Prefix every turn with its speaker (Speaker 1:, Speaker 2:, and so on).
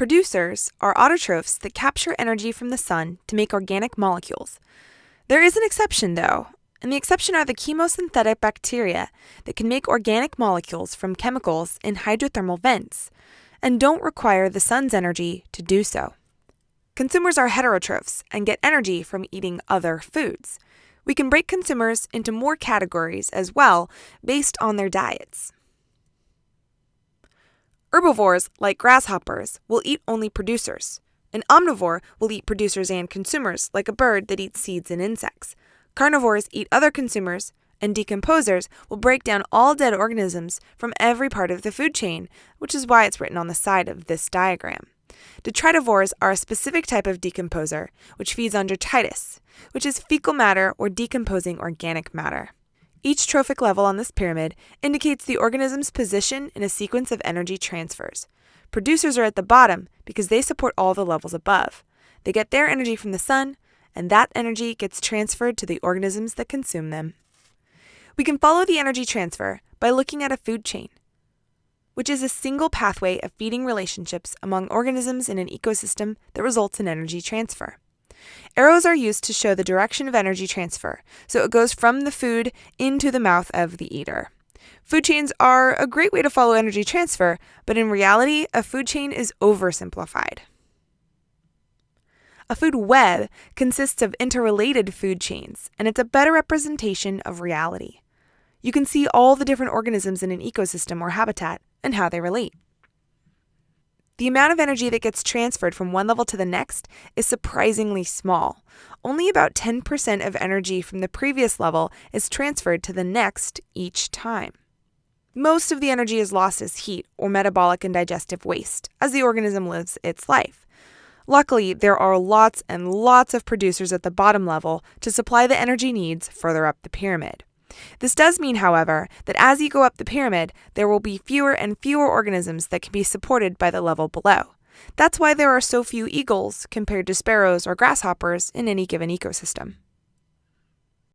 Speaker 1: Producers are autotrophs that capture energy from the sun to make organic molecules. There is an exception, though, and the exception are the chemosynthetic bacteria that can make organic molecules from chemicals in hydrothermal vents and don't require the sun's energy to do so. Consumers are heterotrophs and get energy from eating other foods. We can break consumers into more categories as well based on their diets. Herbivores, like grasshoppers, will eat only producers. An omnivore will eat producers and consumers, like a bird that eats seeds and insects. Carnivores eat other consumers, and decomposers will break down all dead organisms from every part of the food chain, which is why it's written on the side of this diagram. Detritivores are a specific type of decomposer, which feeds on detritus, which is fecal matter or decomposing organic matter. Each trophic level on this pyramid indicates the organism's position in a sequence of energy transfers. Producers are at the bottom because they support all the levels above. They get their energy from the sun, and that energy gets transferred to the organisms that consume them. We can follow the energy transfer by looking at a food chain, which is a single pathway of feeding relationships among organisms in an ecosystem that results in energy transfer. Arrows are used to show the direction of energy transfer, so it goes from the food into the mouth of the eater. Food chains are a great way to follow energy transfer, but in reality, a food chain is oversimplified. A food web consists of interrelated food chains, and it's a better representation of reality. You can see all the different organisms in an ecosystem or habitat and how they relate. The amount of energy that gets transferred from one level to the next is surprisingly small. Only about 10% of energy from the previous level is transferred to the next each time. Most of the energy is lost as heat or metabolic and digestive waste as the organism lives its life. Luckily, there are lots and lots of producers at the bottom level to supply the energy needs further up the pyramid. This does mean, however, that as you go up the pyramid, there will be fewer and fewer organisms that can be supported by the level below. That's why there are so few eagles compared to sparrows or grasshoppers in any given ecosystem.